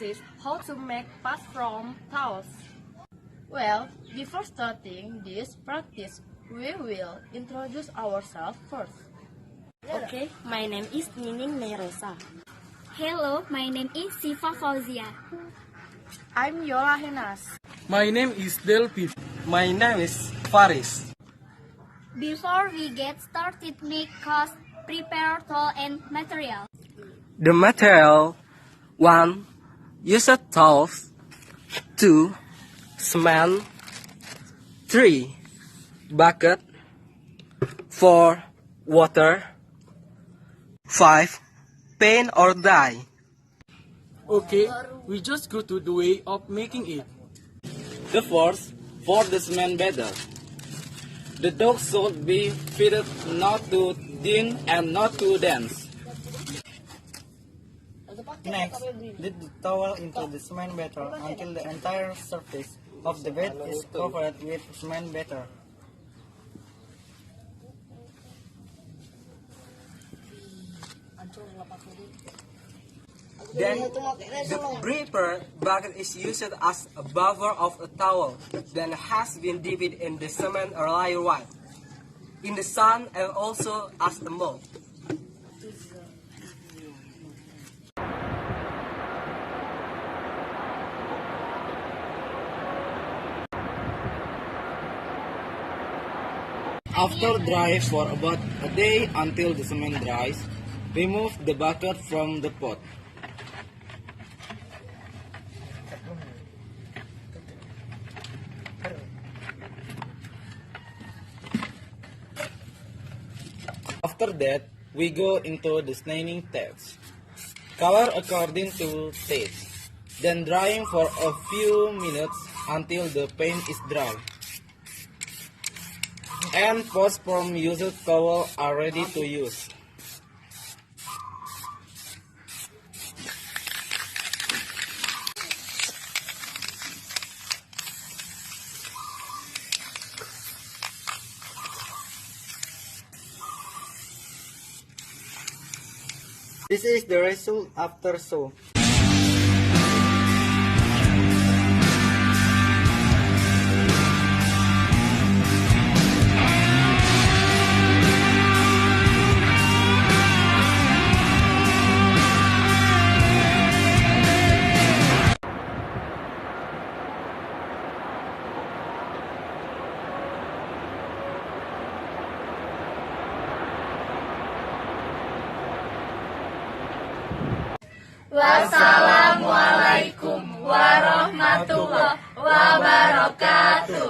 practice how to make pads from towels. Well, before starting this practice, we will introduce ourselves first. Okay, my name is Nining Neresa. Hello, my name is Sifa Fauzia. I'm Yola Henas. My name is Delphi. My name is Faris. Before we get started, make us prepare tool and material. The material: 1. Use a towel. 2. Semen. 3. Bucket. 4. Water. 5. Paint or dye. Okay, we just go to the way of making it. The first, for the cement batter. The dough should be fitted not too thin and not too dense. Next, dip the towel into the cement batter until the entire surface of the bed is covered with cement batter. Then, the breather bucket is used as a buffer of a towel that has been dipped in the cement or layer white, in the sun, and also as a mold. After dry for about a day until the cement dries, remove the bucket from the pot. After that, we go into the staining test. Color according to taste. Then drying for a few minutes until the paint is dry. And post from used towel are ready to use. This is the result after sew. Wassalamualaikum warahmatullahi wabarakatuh.